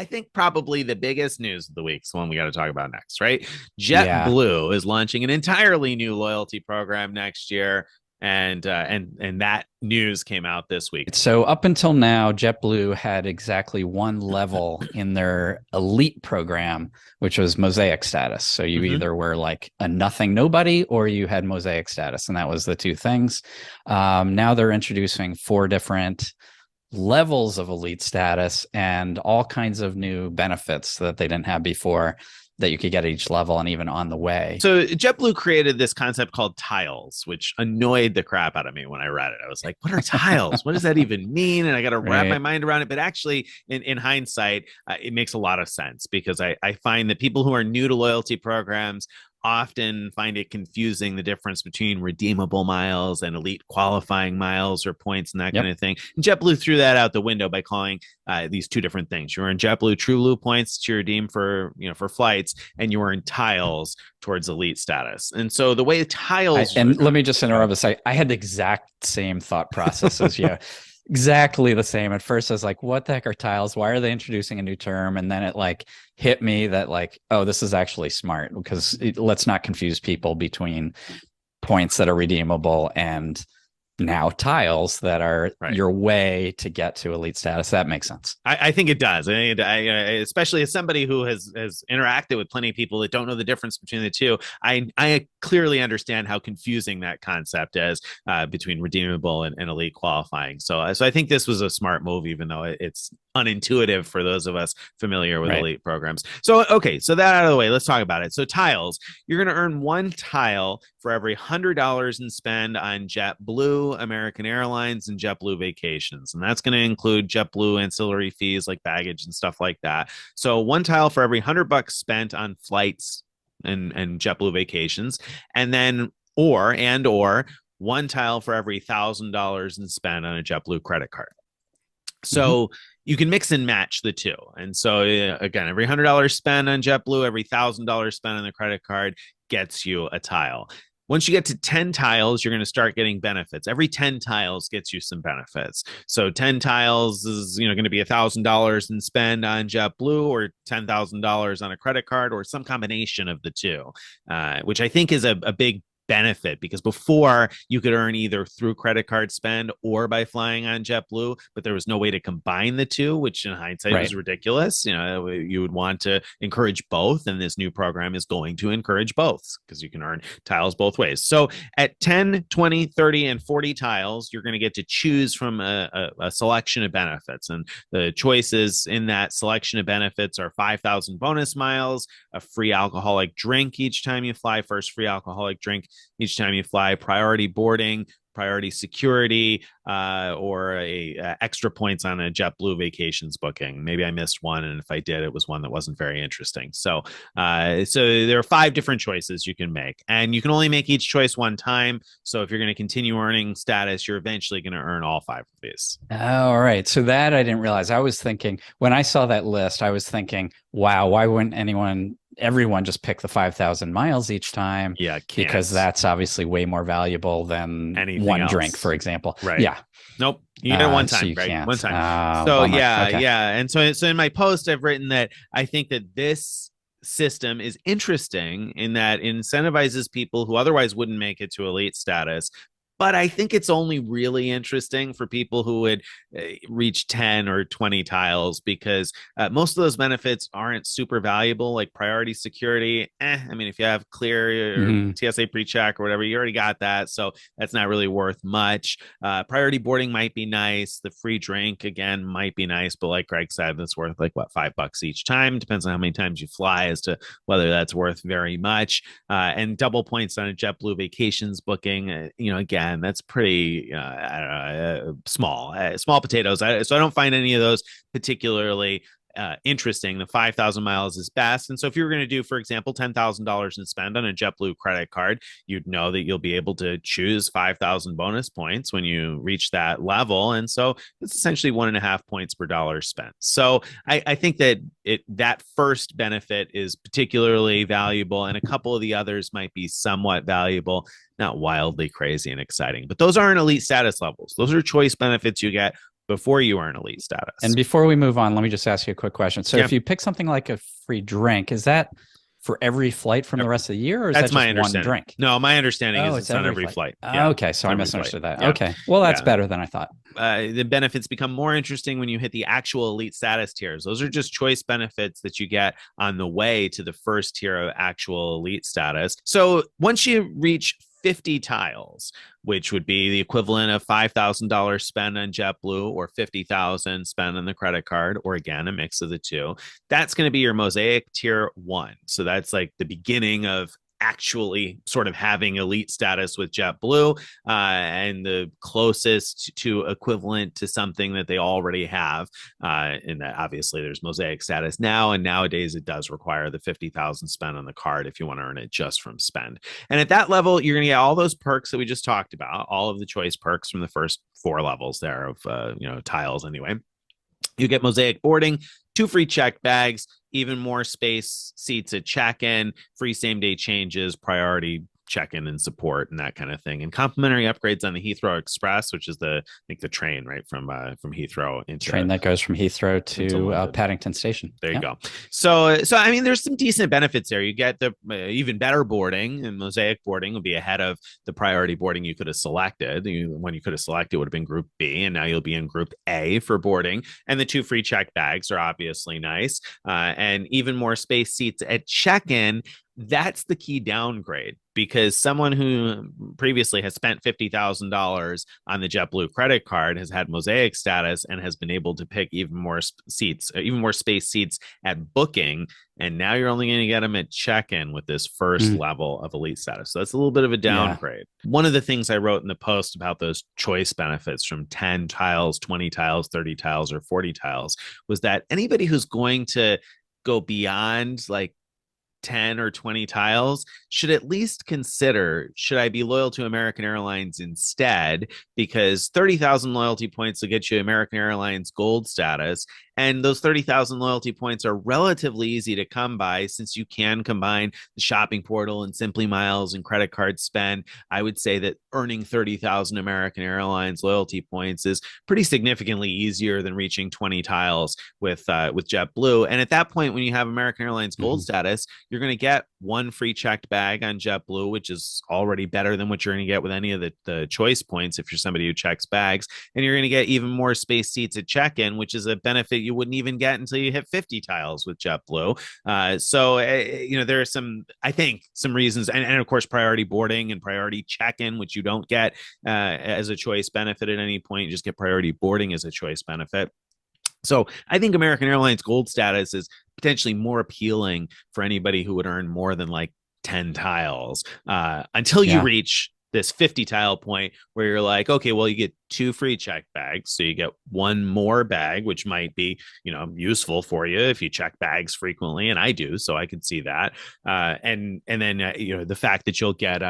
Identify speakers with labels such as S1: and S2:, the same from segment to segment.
S1: I think probably the biggest news of the week is the one we got to talk about next, right?
S2: Yeah.
S1: JetBlue is launching an entirely new loyalty program next year, and that news came out this week.
S2: So up until now, JetBlue had exactly one level in their elite program, which was Mosaic status. So you
S1: Mm-hmm.
S2: either were like a nothing nobody or you had Mosaic status, and that was the two things. Now they're introducing four different levels of elite status and all kinds of new benefits that they didn't have before that you could get at each level and even on the way.
S1: So JetBlue created this concept called tiles, which annoyed the crap out of me when I read it. I was like, what are tiles? What does that even mean? And I got to wrap my
S2: Right.
S1: mind around it. But actually, in hindsight, it makes a lot of sense because I find that people who are new to loyalty programs often find it confusing the difference between redeemable miles and elite qualifying miles or points and that kind
S2: Yep.
S1: of thing. And JetBlue threw that out the window by calling these two different things. You earn JetBlue True Blue points to redeem for for flights, and you earn tiles towards elite status. And so the way tiles,
S2: And let me just interrupt and say, I had the exact same thought process as you. Exactly the same. At first, I was like, what the heck are tiles? Why are they introducing a new term? And then it like hit me that like, oh, this is actually smart because let's not confuse people between points that are redeemable and now tiles that are
S1: right.
S2: your way to get to elite status. That makes sense.
S1: I think it does. Especially as somebody who has interacted with plenty of people that don't know the difference between the two. I clearly understand how confusing that concept is between redeemable and elite qualifying. So I think this was a smart move, even though it's unintuitive for those of us familiar with
S2: Right.
S1: elite programs. So okay, so that out of the way, let's talk about it. So tiles, you're going to earn one tile for every $100 in spend on JetBlue, American Airlines, and JetBlue Vacations, and that's going to include JetBlue ancillary fees like baggage and stuff like that. So one tile for every $100 spent on flights and JetBlue Vacations, and then or one tile for every $1,000 in spend on a JetBlue credit card.
S2: Mm-hmm.
S1: So you can mix and match the two. And so again, every $100 spent on JetBlue, every $1,000 spent on the credit card gets you a tile. Once you get to 10 tiles, you're going to start getting benefits. Every 10 tiles gets you some benefits. So 10 tiles is going to be $1,000 in spend on JetBlue or $10,000 on a credit card or some combination of the two, which I think is a big benefit because before you could earn either through credit card spend or by flying on JetBlue, but there was no way to combine the two, which in hindsight
S2: Right.
S1: was ridiculous. You would want to encourage both, and this new program is going to encourage both because you can earn tiles both ways. So at 10, 20, 30, and 40 tiles, you're going to get to choose from a selection of benefits, and the choices in that selection of benefits are 5,000 bonus miles, a free alcoholic drink each time you fly, first free alcoholic drink each time you fly, priority boarding, priority security, or extra points on a JetBlue vacations booking. Maybe I missed one, and if I did, it was one that wasn't very interesting. So there are 5 different choices you can make, and you can only make each choice one time. So if you're going to continue earning status, you're eventually going to earn all 5 of these.
S2: All right. So that I didn't realize. I was thinking when I saw that list, I was thinking, wow, why wouldn't everyone just pick the 5,000 miles each time?
S1: Yeah,
S2: Because
S1: can't
S2: that's obviously way more valuable than
S1: anything
S2: one drink, for
S1: else.
S2: example.
S1: Right.
S2: Yeah.
S1: Nope. You get it one
S2: So
S1: time,
S2: you
S1: Greg. One
S2: can't.
S1: time. So
S2: Bummer.
S1: yeah,
S2: Okay.
S1: yeah. And so in my post, I've written that I think that this system is interesting in that it incentivizes people who otherwise wouldn't make it to elite status. But I think it's only really interesting for people who would reach 10 or 20 tiles because most of those benefits aren't super valuable, like priority security. I mean, if you have clear or
S2: Hmm.
S1: TSA pre-check or whatever, you already got that. So that's not really worth much. Priority boarding might be nice. The free drink, again, might be nice. But like Greg said, that's worth like, what, $5 each time. Depends on how many times you fly as to whether that's worth very much. And double points on a JetBlue vacations booking, again, that's pretty small potatoes. So I don't find any of those particularly interesting. The 5,000 miles is best. And so if you were going to do, for example, $10,000 in spend on a JetBlue credit card, you'd know that you'll be able to choose 5,000 bonus points when you reach that level. And so it's essentially 1.5 points per dollar spent. So I think that that first benefit is particularly valuable, and a couple of the others might be somewhat valuable, not wildly crazy and exciting, but those aren't elite status levels. Those are choice benefits you get before you earn elite status.
S2: And before we move on, let me just ask you a quick question. So if you pick something like a free drink, is that for every flight from the rest of the year, or is that just one drink?
S1: No, my understanding is it's on every flight.
S2: Yeah. Okay, so I misunderstood that. Yeah. Okay, well, that's better than I thought.
S1: The benefits become more interesting when you hit the actual elite status tiers. Those are just choice benefits that you get on the way to the first tier of actual elite status. So once you reach 50 tiles, which would be the equivalent of $5,000 spent on JetBlue or $50,000 spent on the credit card, or again, a mix of the two. That's going to be your Mosaic tier 1. So that's like the beginning of actually sort of having elite status with JetBlue, and the closest to equivalent to something that they already have. And that obviously there's Mosaic status now, and nowadays it does require the 50,000 spent on the card if you want to earn it just from spend. And at that level, you're going to get all those perks that we just talked about, all of the choice perks from the first 4 levels there of tiles anyway. You get Mosaic boarding, 2 free checked bags, even more space seats at check-in, free same-day changes, priority check-in and support, and that kind of thing, and complimentary upgrades on the Heathrow Express, which is the train right from Heathrow into
S2: train that goes from Heathrow to Paddington Station.
S1: There you go. So I mean, there's some decent benefits there. You get the even better boarding, and Mosaic boarding will be ahead of the priority boarding you could have selected. When you could have selected would have been Group B, and now you'll be in Group A for boarding. And the 2 free check bags are obviously nice, and even more space seats at check-in. That's the key downgrade, because someone who previously has spent $50,000 on the JetBlue credit card has had Mosaic status and has been able to pick even more seats, even more space seats at booking. And now you're only going to get them at check-in with this first level of elite status. So that's a little bit of a downgrade. Yeah. One of the things I wrote in the post about those choice benefits from 10 tiles, 20 tiles, 30 tiles, or 40 tiles was that anybody who's going to go beyond like 10 or 20 tiles should at least consider, should I be loyal to American Airlines instead? Because 30,000 loyalty points will get you American Airlines gold status. And those 30,000 loyalty points are relatively easy to come by, since you can combine the shopping portal and Simply Miles and credit card spend. I would say that earning 30,000 American Airlines loyalty points is pretty significantly easier than reaching 20 tiles with JetBlue. And at that point, when you have American Airlines gold status, you're going to get 1 free checked bag on JetBlue, which is already better than what you're going to get with any of the choice points if you're somebody who checks bags. And you're going to get even more space seats at check-in, which is a benefit you wouldn't even get until you hit 50 tiles with JetBlue. So there are some reasons, and of course priority boarding and priority check-in, which you don't get as a choice benefit at any point. You just get priority boarding as a choice benefit. So I think American Airlines gold status is potentially more appealing for anybody who would earn more than like 10 tiles until you reach this 50 tile point where you're like, okay, well, you get 2 free check bags. So you get 1 more bag, which might be, useful for you if you check bags frequently. And I do, so I could see that. And then, the fact that you'll get,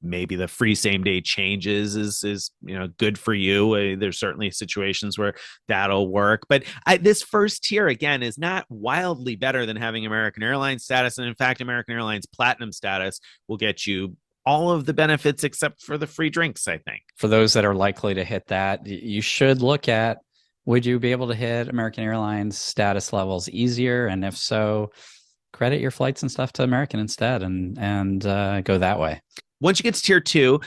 S1: maybe the free same day changes is good for you. There's certainly situations where that'll work. But this first tier, again, is not wildly better than having American Airlines status. And in fact, American Airlines Platinum status will get you all of the benefits except for the free drinks, I think.
S2: For those that are likely to hit that, you should look at, would you be able to hit American Airlines status levels easier? And if so, credit your flights and stuff to American instead and go that way.
S1: Once you get to tier 2,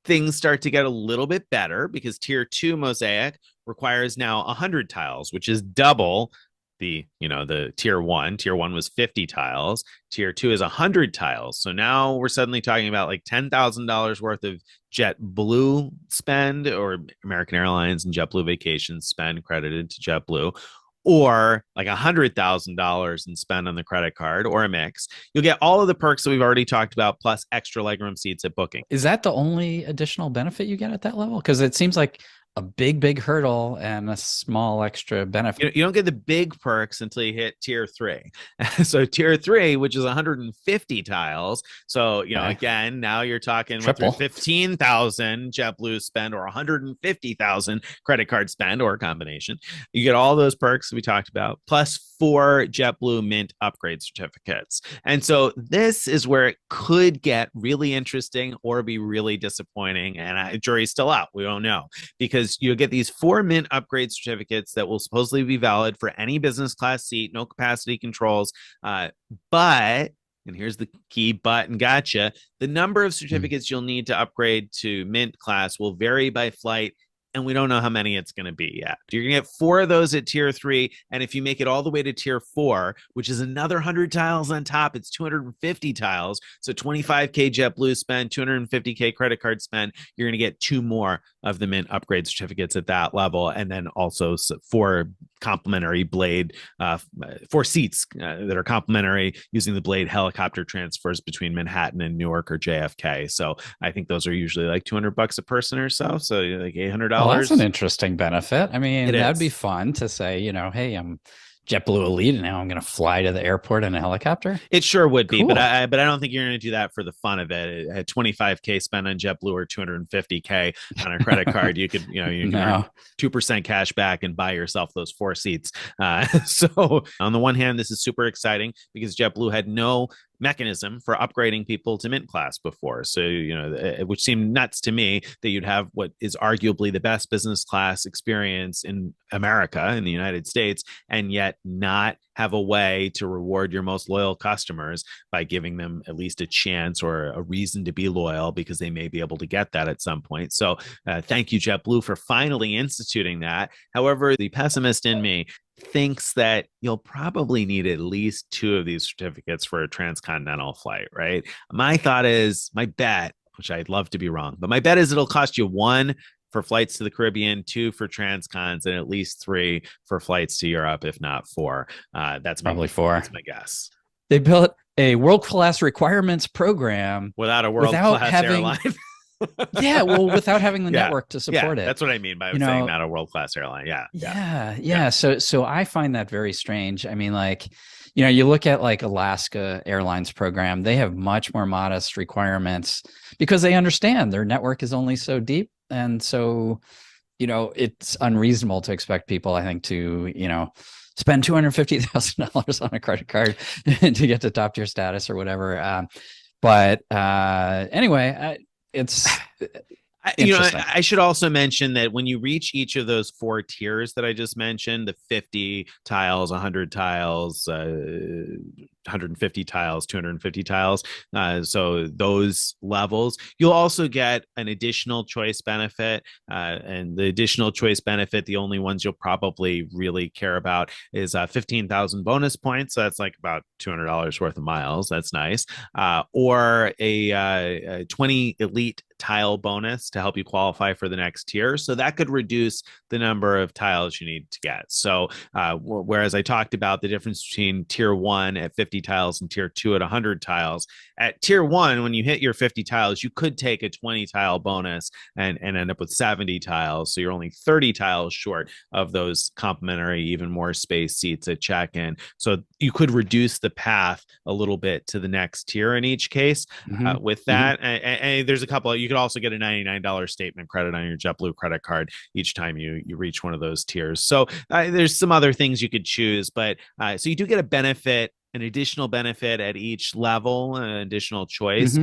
S1: things start to get a little bit better, because tier 2 Mosaic requires now 100 tiles, which is double the tier 1. Tier 1 was 50 tiles. Tier 2 is 100 tiles. So now we're suddenly talking about like $10,000 worth of JetBlue spend, or American Airlines and JetBlue vacations spend credited to JetBlue, or like $100,000 in spend on the credit card, or a mix. You'll get all of the perks that we've already talked about, plus extra legroom seats at booking.
S2: Is that the only additional benefit you get at that level? Because it seems like a big hurrdle and a small extra benefit.
S1: You don't get the big perks until you hit tier 3. So tier 3, which is 150 tiles. So, again, now you're talking 15,000 JetBlue spend, or 150,000 credit card spend, or a combination. You get all those perks we talked about, plus 4 JetBlue Mint upgrade certificates. And so this is where it could get really interesting or be really disappointing. And jury's still out. We don't know, because because you'll get these 4 Mint upgrade certificates that will supposedly be valid for any business class seat, no capacity controls. But, and here's the key but and gotcha, the number of certificates you'll need to upgrade to Mint class will vary by flight, and we don't know how many it's going to be yet. You're going to get 4 of those at tier 3. And if you make it all the way to tier 4, which is another 100 tiles on top, it's 250 tiles. So 25K JetBlue spend, 250K credit card spend. You're going to get 2 more of the Mint upgrade certificates at that level. And then also 4 complimentary Blade, 4 seats that are complimentary using the Blade helicopter transfers between Manhattan and Newark or JFK. So I think those are usually like $200 a person or so. So like $800.
S2: Well, that's an interesting benefit. I mean, that'd be
S1: is.
S2: fun to say, hey, I'm JetBlue Elite, and now I'm going to fly to the airport in a helicopter.
S1: It sure would be,
S2: Cool.
S1: but I don't think you're going to do that for the fun of it. At 25K spent on JetBlue or 250K on a credit card, you could earn 2% cash back and buy yourself those 4 seats. So on the one hand, this is super exciting because JetBlue had no mechanism for upgrading people to Mint class before. So, which seemed nuts to me that you'd have what is arguably the best business class experience in America, in the United States, and yet not have a way to reward your most loyal customers by giving them at least a chance or a reason to be loyal, because they may be able to get that at some point. So thank you, JetBlue, for finally instituting that. However, the pessimist in me thinks that you'll probably need at least 2 of these certificates for a transcontinental flight, right? My bet, which I'd love to be wrong, but my bet is it'll cost you 1 for flights to the Caribbean, 2 for transcons, and at least 3 for flights to Europe, if not 4. That's
S2: probably 4.
S1: That's my guess.
S2: They built a world-class requirements program
S1: without a world-class airline.
S2: Without having the network to support it.
S1: That's what I mean by saying not a world-class airline. Yeah.
S2: So I find that very strange. I mean, you look at like Alaska Airlines program, they have much more modest requirements because they understand their network is only so deep. And so, it's unreasonable to expect people, I think, to, spend $250,000 on a credit card to get to top tier status or whatever. Anyway, it's
S1: I should also mention that when you reach each of those 4 tiers that I just mentioned, the 50 tiles, 100 tiles, 150 tiles, 250 tiles, so those levels, you'll also get an additional choice benefit, and the additional choice benefit, the only ones you'll probably really care about is 15,000 bonus points. So that's like about $200 worth of miles. That's nice. Or a 20 elite tile bonus to help you qualify for the next tier. So that could reduce the number of tiles you need to get. So whereas I talked about the difference between tier 1 at 50 tiles and tier 2 at 100 tiles, at tier 1, when you hit your 50 tiles, you could take a 20 tile bonus and end up with 70 tiles. So you're only 30 tiles short of those complimentary, even more space seats at check-in. So you could reduce the path a little bit to the next tier in each case. With that, and there's a couple. You could also get a $99 statement credit on your JetBlue credit card each time you reach one of those tiers. So there's some other things you could choose, but so you do get a benefit, an additional benefit at each level, an additional choice.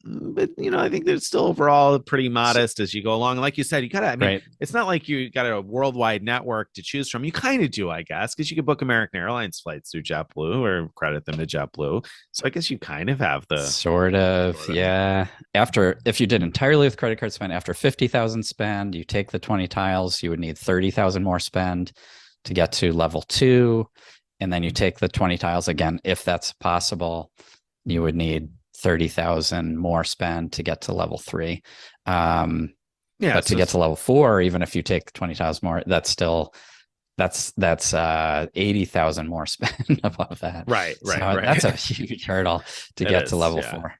S1: But I think they're still overall pretty modest as you go along. Like you said, you gotta, it's not like you got a worldwide network to choose from. You kind of do, I guess, because you could book American Airlines flights through JetBlue or credit them to JetBlue. So I guess you kind of have the
S2: sort of. Yeah. If you did entirely with credit card spend, after 50,000 spend, you take the 20 tiles, you would need 30,000 more spend to get to level 2. And then you take the 20 tiles again, if that's possible, you would need 30,000 more spend to get to level 3. But to get to level 4, even if you take 20 tiles more, that's 80,000 more spend above that.
S1: Right.
S2: That's a huge hurdle to get to level 4.